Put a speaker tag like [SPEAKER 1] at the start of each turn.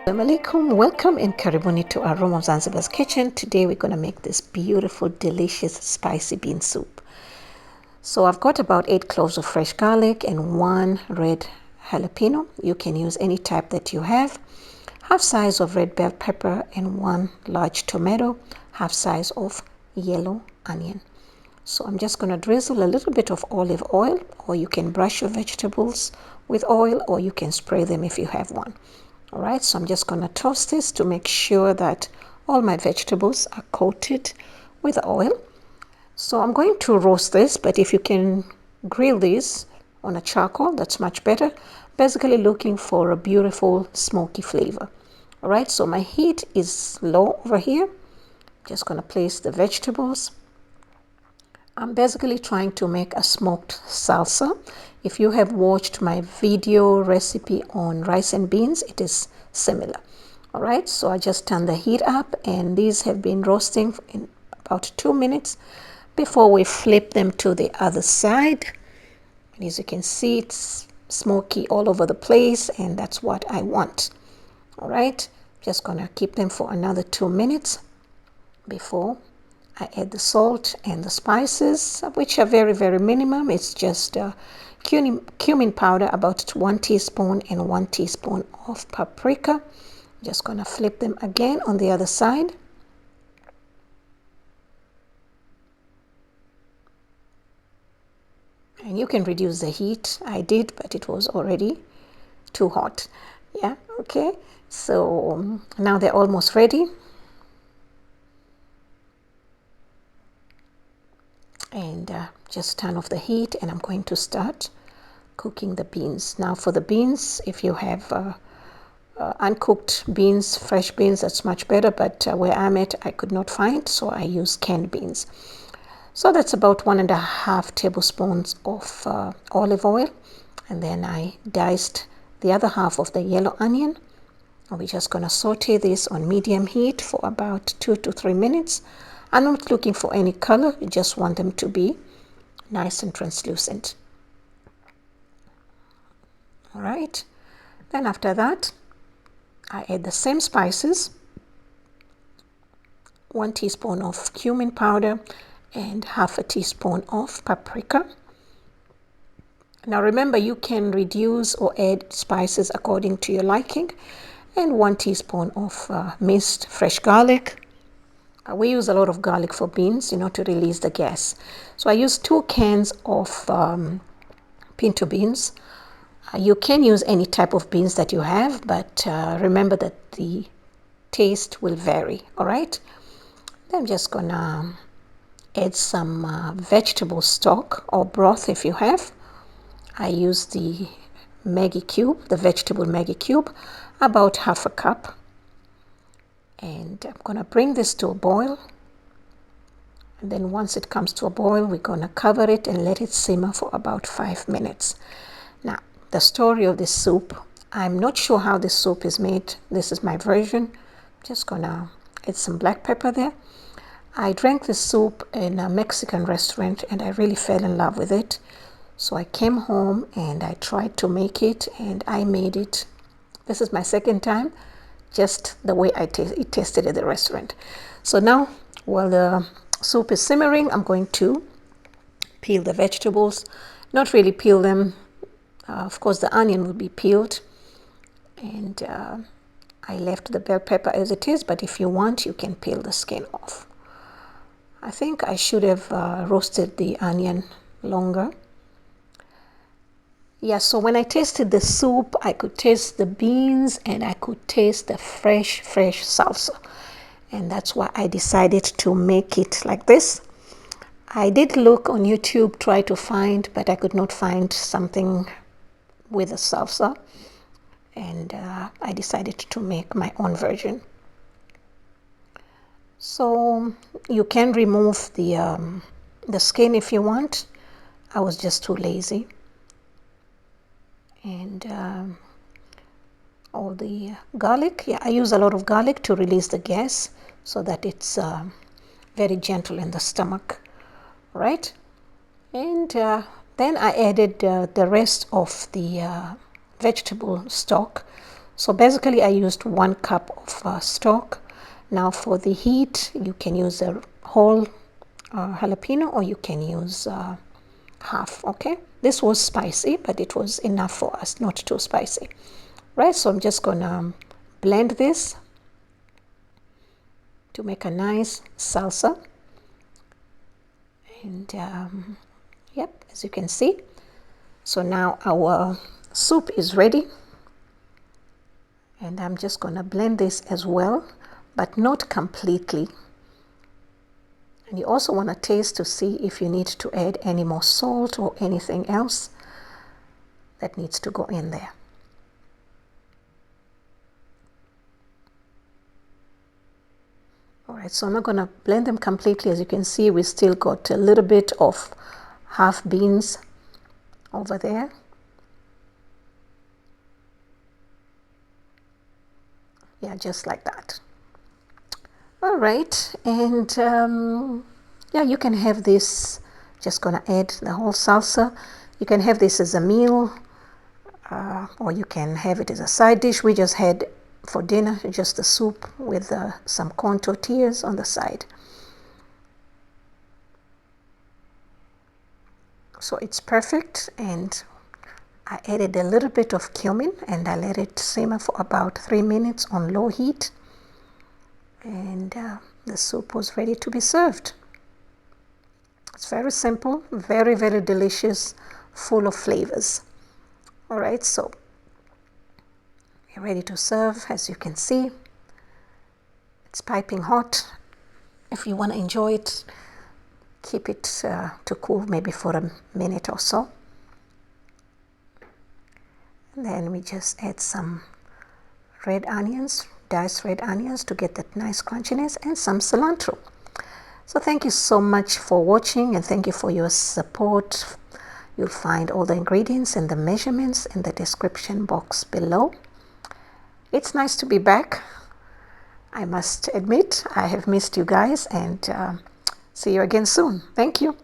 [SPEAKER 1] Assalamu alaikum, welcome and karibuni to our room of Zanzibar's kitchen. Today we're going to make this beautiful, delicious, spicy bean soup. So I've got about 8 cloves of fresh garlic and 1 red jalapeno. You can use any type that you have. Half size of red bell pepper and 1 large tomato. Half size of yellow onion. So I'm just going to drizzle a little bit of olive oil, or you can brush your vegetables with oil, or you can spray them if you have one. All right, so I'm just going to toast this to make sure that all my vegetables are coated with oil. So I'm going to roast this, but if you can grill this on a charcoal, that's much better. Basically looking for a beautiful smoky flavor. All right, so my heat is low over here. Just going to place the vegetables. I'm basically trying to make a smoked salsa. If you have watched my video recipe on rice and beans, it is similar. All right, so I just turn the heat up, and these have been roasting in about 2 minutes before we flip them to the other side. And as you can see, it's smoky all over the place, and that's what I want. All right, just gonna keep them for another 2 minutes before I add the salt and the spices, which are very, very minimum. It's just cumin powder, about 1 teaspoon, and 1 teaspoon of paprika. Just gonna flip them again on the other side. And you can reduce the heat. I did, but it was already too hot. Yeah, okay. So now they're almost ready. And just turn off the heat, and I'm going to start cooking the beans. Now for the beans, if you have uncooked beans, fresh beans, that's much better, but where I'm at, I could not find, so I use canned beans. So that's about 1.5 tablespoons of olive oil, and then I diced the other half of the yellow onion. And we're just going to saute this on medium heat for about 2 to 3 minutes. I'm not looking for any color, you just want them to be nice and translucent. All right, then after that, I add the same spices, 1 teaspoon of cumin powder and half a teaspoon of paprika. Now remember, you can reduce or add spices according to your liking, and 1 teaspoon of minced fresh garlic. We use a lot of garlic for beans, to release the gas. So I use 2 cans of pinto beans. You can use any type of beans that you have, but remember that the taste will vary, all right? Then I'm just gonna add some vegetable stock or broth if you have. I use the Maggi cube, the vegetable Maggi cube, about half a cup. And I'm gonna bring this to a boil. And then once it comes to a boil, we're gonna cover it and let it simmer for about 5 minutes. Now, the story of this soup, I'm not sure how this soup is made. This is my version. Just gonna add some black pepper there. I drank this soup in a Mexican restaurant, and I really fell in love with it. So I came home and I tried to make it, and I made it. This is my second time, just the way it tasted at the restaurant. So now, while the soup is simmering, I'm going to peel the vegetables. Not really peel them. Of course, the onion will be peeled. And I left the bell pepper as it is, but if you want, you can peel the skin off. I think I should have roasted the onion longer. Yeah, so when I tasted the soup, I could taste the beans and I could taste the fresh salsa. And that's why I decided to make it like this. I did look on YouTube, try to find, but I could not find something with a salsa. And I decided to make my own version. So you can remove the skin if you want. I was just too lazy. And all the garlic, yeah, I use a lot of garlic to release the gas so that it's very gentle in the stomach, right? And then I added the rest of the vegetable stock. So basically I used 1 cup of stock. Now for the heat, you can use a whole jalapeno, or you can use half. Okay, this was spicy, but it was enough for us, not too spicy. Right, so I'm just gonna blend this to make a nice salsa. And yep, as you can see, so now our soup is ready, and I'm just gonna blend this as well, but not completely. And you also want to taste to see if you need to add any more salt or anything else that needs to go in there. All right, so I'm not going to blend them completely. As you can see, we still got a little bit of half beans over there. Yeah, just like that. All right, and yeah, you can have this, just gonna add the whole salsa. You can have this as a meal, or you can have it as a side dish. We just had for dinner just the soup with some corn tortillas on the side. So it's perfect, and I added a little bit of cumin and I let it simmer for about 3 minutes on low heat, and the soup was ready to be served. It's very simple, very, very delicious, full of flavors. All right, so we're ready to serve. As you can see, it's piping hot. If you want to enjoy it, keep it to cool maybe for a minute or so. And then we just add some red onions, diced red onions, to get that nice crunchiness, and some cilantro. So thank you so much for watching, and thank you for your support. You'll find all the ingredients and the measurements in the description box below. It's nice to be back. I must admit, I have missed you guys, and see you again soon. Thank you.